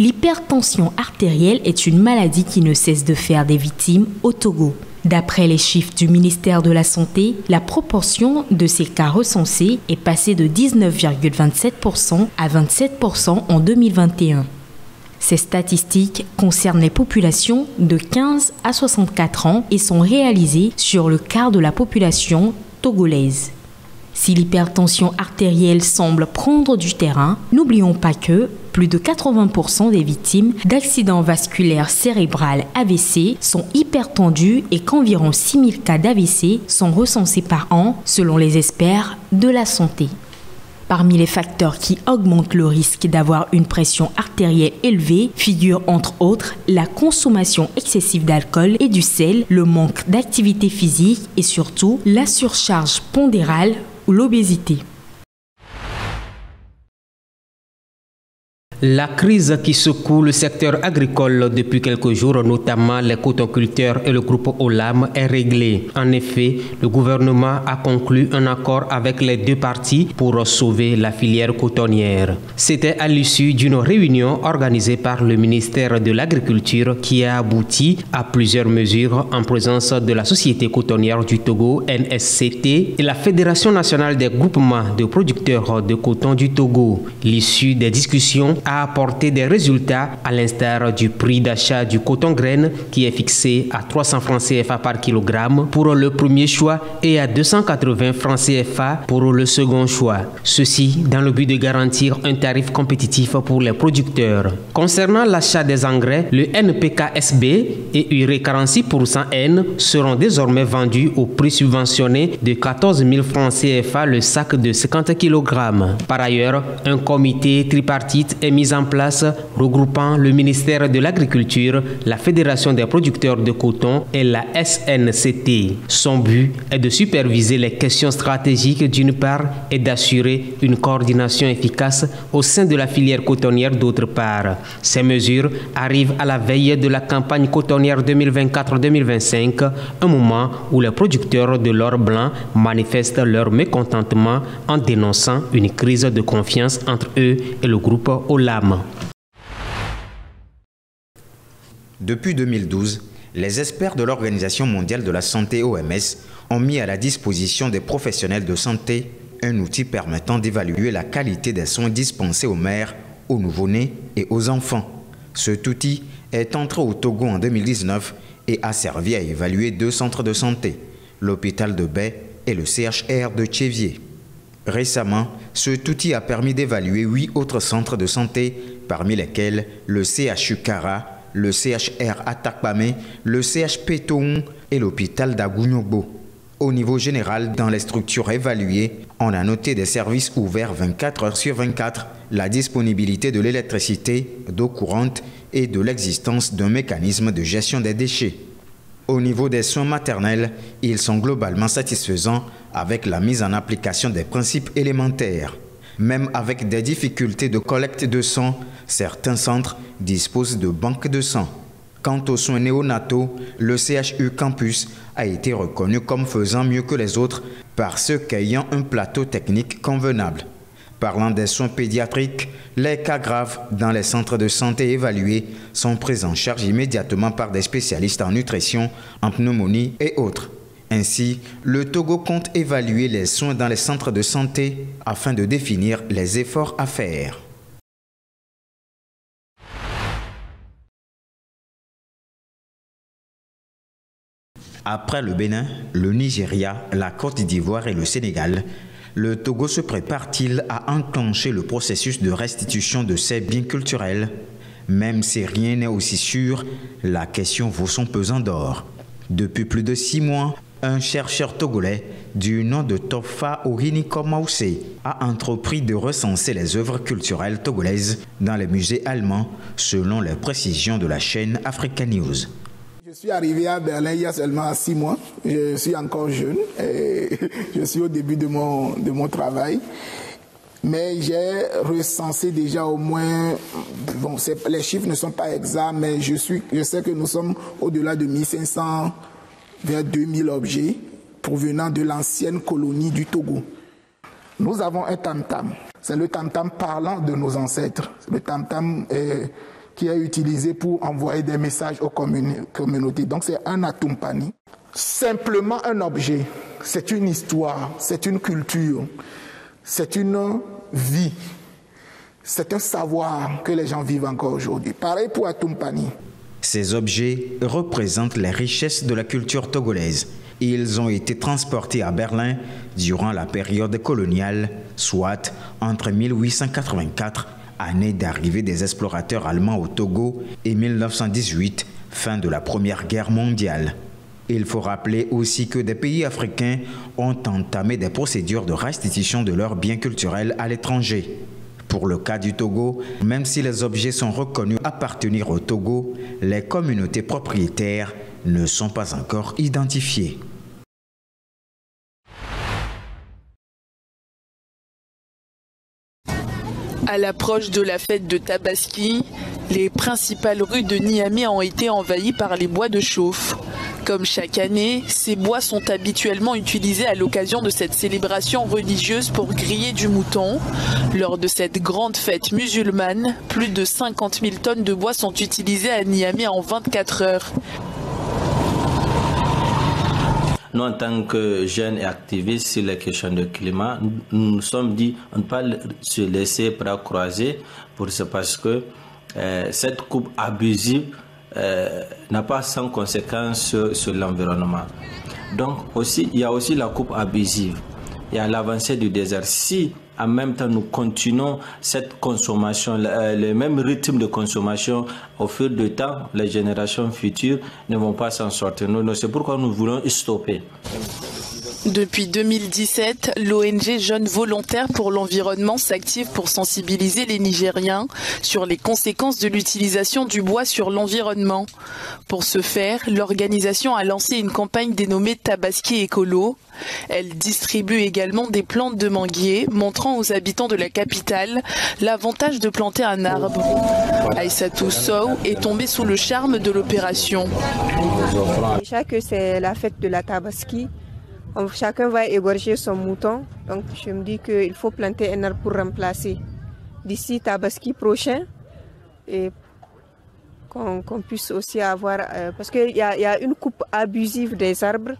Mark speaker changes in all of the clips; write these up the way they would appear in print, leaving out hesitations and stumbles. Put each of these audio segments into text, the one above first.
Speaker 1: L'hypertension artérielle est une maladie qui ne cesse de faire des victimes au Togo. D'après les chiffres du ministère de la Santé, la proportion de ces cas recensés est passée de 19,27% à 27% en 2021. Ces statistiques concernent les populations de 15 à 64 ans et sont réalisées sur le quart de la population togolaise. Si l'hypertension artérielle semble prendre du terrain, n'oublions pas que plus de 80% des victimes d'accidents vasculaires cérébrales AVC sont hypertendues et qu'environ 6000 cas d'AVC sont recensés par an selon les experts de la santé. Parmi les facteurs qui augmentent le risque d'avoir une pression artérielle élevée figurent entre autres la consommation excessive d'alcool et du sel, le manque d'activité physique et surtout la surcharge pondérale ou l'obésité.
Speaker 2: La crise qui secoue le secteur agricole depuis quelques jours, notamment les cotonculteurs et le groupe Olam, est réglée. En effet, le gouvernement a conclu un accord avec les deux parties pour sauver la filière cotonnière. C'était à l'issue d'une réunion organisée par le ministère de l'Agriculture qui a abouti à plusieurs mesures en présence de la Société cotonnière du Togo, NSCT, et la Fédération nationale des groupements de producteurs de coton du Togo. L'issue des discussions a apporté des résultats à l'instar du prix d'achat du coton graine qui est fixé à 300 francs CFA par kilogramme pour le premier choix et à 280 francs CFA pour le second choix. Ceci dans le but de garantir un tarif compétitif pour les producteurs. Concernant l'achat des engrais, le NPK-SB et urée 46% N seront désormais vendus au prix subventionné de 14 000 francs CFA le sac de 50 kg. Par ailleurs, un comité tripartite est mis en place regroupant le ministère de l'Agriculture, la Fédération des producteurs de coton et la SNCT. Son but est de superviser les questions stratégiques d'une part et d'assurer une coordination efficace au sein de la filière cotonnière d'autre part. Ces mesures arrivent à la veille de la campagne cotonnière 2024-2025, un moment où les producteurs de l'or blanc manifestent leur mécontentement en dénonçant une crise de confiance entre eux et le groupe Olam.
Speaker 3: Depuis 2012, les experts de l'Organisation mondiale de la santé OMS ont mis à la disposition des professionnels de santé un outil permettant d'évaluer la qualité des soins dispensés aux mères, aux nouveau-nés et aux enfants. Cet outil est entré au Togo en 2019 et a servi à évaluer 2 centres de santé, l'hôpital de Baie et le CHR de Tchévier. Récemment, cet outil a permis d'évaluer 8 autres centres de santé, parmi lesquels le CHU Kara, le CHR Atakpame, le CHP Toun et l'hôpital d'Agounogbo. Au niveau général, dans les structures évaluées, on a noté des services ouverts 24 heures sur 24, la disponibilité de l'électricité, d'eau courante et de l'existence d'un mécanisme de gestion des déchets. Au niveau des soins maternels, ils sont globalement satisfaisants avec la mise en application des principes élémentaires. Même avec des difficultés de collecte de sang, certains centres disposent de banques de sang. Quant aux soins néonataux, le CHU Campus a été reconnu comme faisant mieux que les autres parce qu'ayant un plateau technique convenable. Parlant des soins pédiatriques, les cas graves dans les centres de santé évalués sont pris en charge immédiatement par des spécialistes en nutrition, en pneumonie et autres. Ainsi, le Togo compte évaluer les soins dans les centres de santé afin de définir les efforts à faire. Après le Bénin, le Nigeria, la Côte d'Ivoire et le Sénégal, le Togo se prépare-t-il à enclencher le processus de restitution de ses biens culturels? Même si rien n'est aussi sûr, la question vaut son pesant d'or. Depuis plus de 6 mois, un chercheur togolais du nom de Tofa Oriniko Mausé a entrepris de recenser les œuvres culturelles togolaises dans les musées allemands, selon les précisions de la chaîne Africa News.
Speaker 4: Je suis arrivé à Berlin il y a seulement 6 mois. Je suis encore jeune et je suis au début de mon travail. Mais j'ai recensé déjà au moins, bon, les chiffres ne sont pas exacts, mais je sais que nous sommes au-delà de 1500 vers 2000 objets provenant de l'ancienne colonie du Togo. Nous avons un tam-tam. C'est le tam-tam parlant de nos ancêtres. Le tam-tam qui est utilisé pour envoyer des messages aux communautés. Donc c'est un atumpani. Simplement un objet, c'est une histoire, c'est une culture, c'est une vie, c'est un savoir que les gens vivent encore aujourd'hui. Pareil pour atumpani.
Speaker 3: Ces objets représentent les richesses de la culture togolaise. Ils ont été transportés à Berlin durant la période coloniale, soit entre 1884, année d'arrivée des explorateurs allemands au Togo, et 1918, fin de la Première Guerre mondiale. Il faut rappeler aussi que des pays africains ont entamé des procédures de restitution de leurs biens culturels à l'étranger. Pour le cas du Togo, même si les objets sont reconnus appartenir au Togo, les communautés propriétaires ne sont pas encore identifiées.
Speaker 5: À l'approche de la fête de Tabaski, les principales rues de Niamey ont été envahies par les bois de chauffe. Comme chaque année, ces bois sont habituellement utilisés à l'occasion de cette célébration religieuse pour griller du mouton. Lors de cette grande fête musulmane, plus de 50 000 tonnes de bois sont utilisées à Niamey en 24 heures.
Speaker 6: Nous, en tant que jeunes et activistes sur les questions de climat, nous nous sommes dit on ne peut pas se laisser bras croisés parce que cette coupe abusive n'a pas sans conséquence sur l'environnement. Donc il y a aussi la coupe abusive. Il y a l'avancée du désert. Si en même temps nous continuons cette consommation, le même rythme de consommation au fil du temps, les générations futures ne vont pas s'en sortir. C'est pourquoi nous voulons stopper.
Speaker 5: Depuis 2017, l'ONG Jeunes Volontaires pour l'Environnement s'active pour sensibiliser les Nigériens sur les conséquences de l'utilisation du bois sur l'environnement. Pour ce faire, l'organisation a lancé une campagne dénommée Tabaski Écolo. Elle distribue également des plantes de manguier, montrant aux habitants de la capitale l'avantage de planter un arbre. Aïssatou Sow est tombée sous le charme de l'opération.
Speaker 7: Déjà que c'est la fête de la Tabaski, chacun va égorger son mouton, donc je me dis qu'il faut planter un arbre pour remplacer d'ici Tabaski prochain et qu'on puisse aussi avoir, parce qu'il y a une coupe abusive des arbres,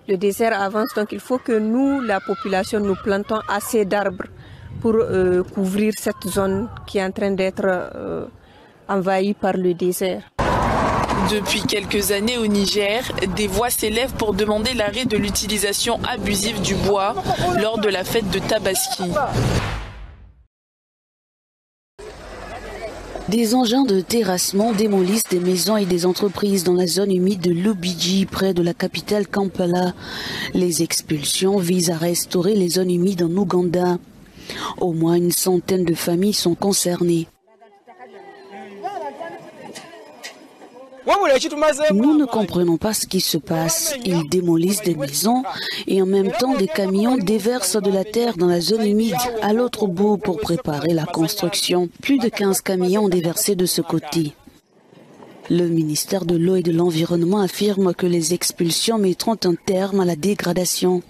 Speaker 7: le désert avance, donc il faut que nous, la population, nous plantons assez d'arbres pour couvrir cette zone qui est en train d'être envahie par le désert.
Speaker 5: Depuis quelques années au Niger, des voix s'élèvent pour demander l'arrêt de l'utilisation abusive du bois lors de la fête de Tabaski.
Speaker 8: Des engins de terrassement démolissent des maisons et des entreprises dans la zone humide de Lubiji, près de la capitale Kampala. Les expulsions visent à restaurer les zones humides en Ouganda. Au moins une centaine de familles sont concernées. Nous ne comprenons pas ce qui se passe. Ils démolissent des maisons et en même temps des camions déversent de la terre dans la zone humide à l'autre bout pour préparer la construction. Plus de 15 camions ont déversé de ce côté. Le ministère de l'eau et de l'environnement affirme que les expulsions mettront un terme à la dégradation.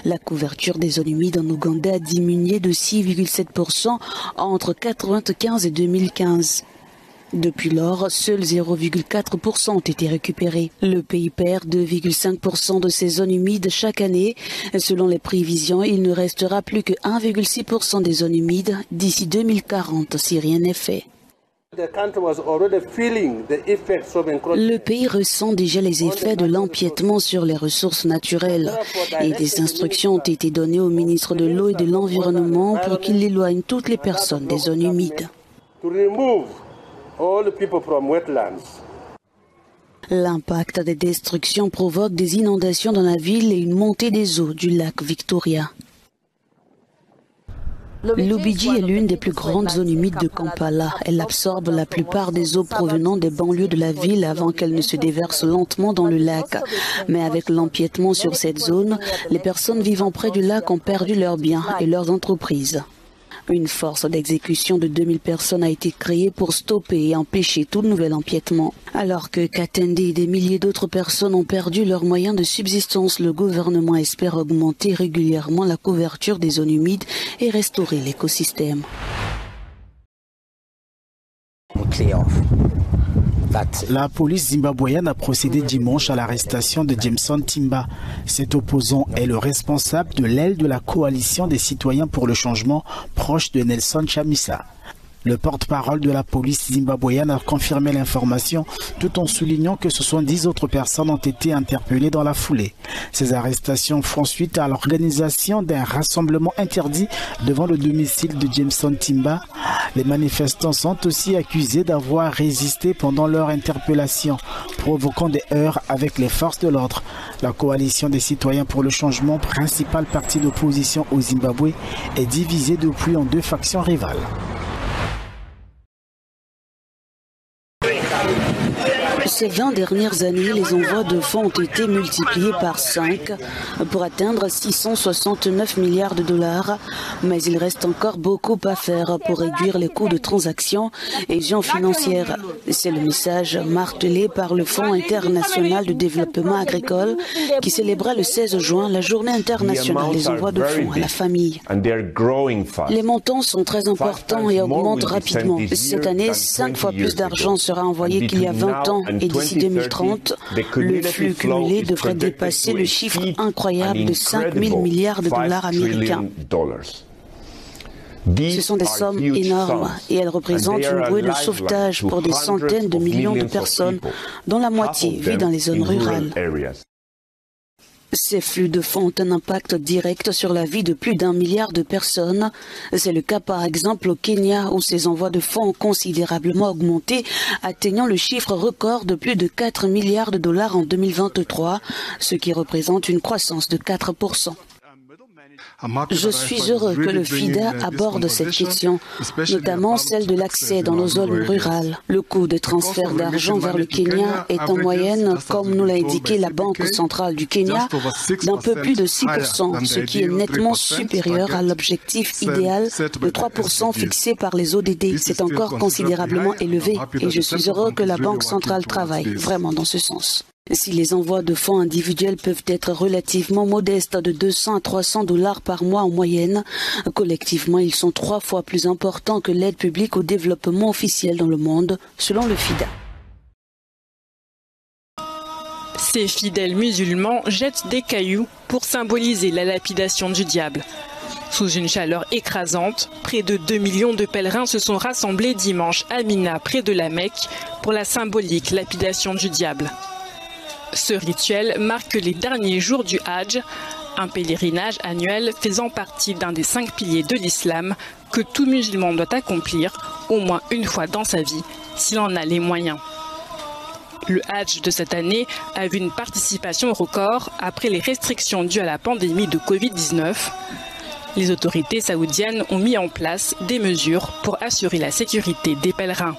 Speaker 8: La couverture des zones humides en Ouganda a diminué de 6,7% entre 1995 et 2015. Depuis lors, seuls 0,4% ont été récupérés. Le pays perd 2,5% de ses zones humides chaque année. Selon les prévisions, il ne restera plus que 1,6% des zones humides d'ici 2040 si rien n'est fait. Le pays ressent déjà les effets de l'empiètement sur les ressources naturelles et des instructions ont été données au ministre de l'eau et de l'environnement pour qu'il éloigne toutes les personnes des zones humides. L'impact des destructions provoque des inondations dans la ville et une montée des eaux du lac Victoria. Lubiji est l'une des plus grandes zones humides de Kampala. Elle absorbe la plupart des eaux provenant des banlieues de la ville avant qu'elles ne se déversent lentement dans le lac. Mais avec l'empiètement sur cette zone, les personnes vivant près du lac ont perdu leurs biens et leurs entreprises. Une force d'exécution de 2000 personnes a été créée pour stopper et empêcher tout nouvel empiètement. Alors que Katende et des milliers d'autres personnes ont perdu leurs moyens de subsistance, le gouvernement espère augmenter régulièrement la couverture des zones humides et restaurer l'écosystème.
Speaker 9: La police zimbabwéenne a procédé dimanche à l'arrestation de Jameson Timba. Cet opposant est le responsable de l'aile de la coalition des citoyens pour le changement, proche de Nelson Chamisa. Le porte-parole de la police zimbabwéenne a confirmé l'information tout en soulignant que 70 autres personnes ont été interpellées dans la foulée. Ces arrestations font suite à l'organisation d'un rassemblement interdit devant le domicile de Jameson Timba. Les manifestants sont aussi accusés d'avoir résisté pendant leur interpellation, provoquant des heurts avec les forces de l'ordre. La coalition des citoyens pour le changement, principal parti d'opposition au Zimbabwe, est divisée depuis en deux factions rivales.
Speaker 8: Ces 20 dernières années, les envois de fonds ont été multipliés par 5 pour atteindre 669 milliards de dollars. Mais il reste encore beaucoup à faire pour réduire les coûts de transaction et gestion financière. C'est le message martelé par le Fonds international de développement agricole qui célébrait le 16 juin la journée internationale des envois de fonds à la famille. Les montants sont très importants et augmentent rapidement. Cette année, 5 fois plus d'argent sera envoyé qu'il y a 20 ans. Et d'ici 2030, le flux cumulé devrait dépasser le chiffre incroyable de 5 000 milliards de dollars américains. Ce sont des sommes énormes et elles représentent une bouée de sauvetage pour des centaines de millions de personnes, dont la moitié vit dans les zones rurales. Ces flux de fonds ont un impact direct sur la vie de plus d'1 milliard de personnes. C'est le cas par exemple au Kenya où ces envois de fonds ont considérablement augmenté, atteignant le chiffre record de plus de 4 milliards de dollars en 2023, ce qui représente une croissance de 4%. Je suis heureux que le FIDA aborde cette question, notamment celle de l'accès dans nos zones rurales. Le coût des transferts d'argent vers le Kenya est en moyenne, comme nous l'a indiqué la Banque centrale du Kenya, d'un peu plus de 6%, ce qui est nettement supérieur à l'objectif idéal de 3% fixé par les ODD. C'est encore considérablement élevé et je suis heureux que la Banque centrale travaille vraiment dans ce sens. Si les envois de fonds individuels peuvent être relativement modestes de 200 à 300 dollars par mois en moyenne, collectivement ils sont 3 fois plus importants que l'aide publique au développement officiel dans le monde, selon le FIDA.
Speaker 10: Ces fidèles musulmans jettent des cailloux pour symboliser la lapidation du diable. Sous une chaleur écrasante, près de 2 millions de pèlerins se sont rassemblés dimanche à Mina, près de la Mecque, pour la symbolique lapidation du diable. Ce rituel marque les derniers jours du Hajj, un pèlerinage annuel faisant partie d'un des 5 piliers de l'islam que tout musulman doit accomplir au moins une fois dans sa vie, s'il en a les moyens. Le Hajj de cette année a vu une participation record après les restrictions dues à la pandémie de Covid-19. Les autorités saoudiennes ont mis en place des mesures pour assurer la sécurité des pèlerins.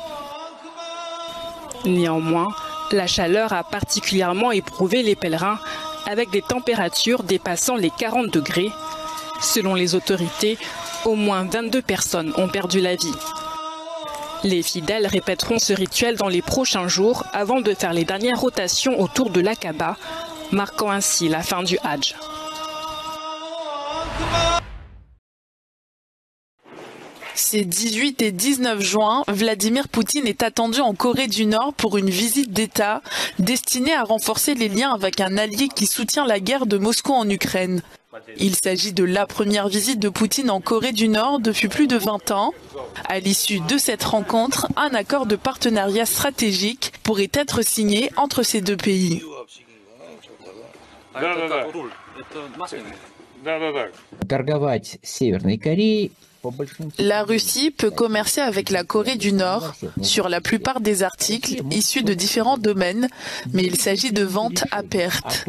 Speaker 10: Néanmoins, la chaleur a particulièrement éprouvé les pèlerins avec des températures dépassant les 40 degrés. Selon les autorités, au moins 22 personnes ont perdu la vie. Les fidèles répéteront ce rituel dans les prochains jours avant de faire les dernières rotations autour de l'Aqaba, marquant ainsi la fin du Hajj.
Speaker 5: Ces 18 et 19 juin, Vladimir Poutine est attendu en Corée du Nord pour une visite d'État destinée à renforcer les liens avec un allié qui soutient la guerre de Moscou en Ukraine. Il s'agit de la première visite de Poutine en Corée du Nord depuis plus de 20 ans. À l'issue de cette rencontre, un accord de partenariat stratégique pourrait être signé entre ces deux pays. La Russie peut commercer avec la Corée du Nord sur la plupart des articles issus de différents domaines, mais il s'agit de ventes à perte.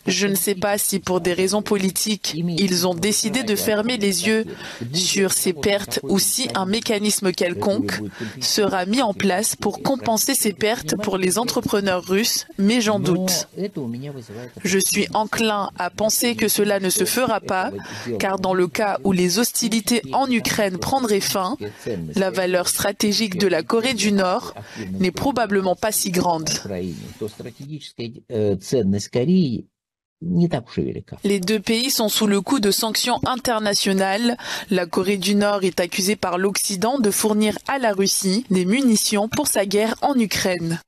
Speaker 5: Je ne sais pas si pour des raisons politiques, ils ont décidé de fermer les yeux sur ces pertes ou si un mécanisme quelconque sera mis en place pour compenser ces pertes pour les entrepreneurs russes, mais j'en doute. Je suis enclin à penser que cela ne se fera pas, car dans le cas où les hostilités en Ukraine prendrait fin, la valeur stratégique de la Corée du Nord n'est probablement pas si grande. Les deux pays sont sous le coup de sanctions internationales. La Corée du Nord est accusée par l'Occident de fournir à la Russie des munitions pour sa guerre en Ukraine.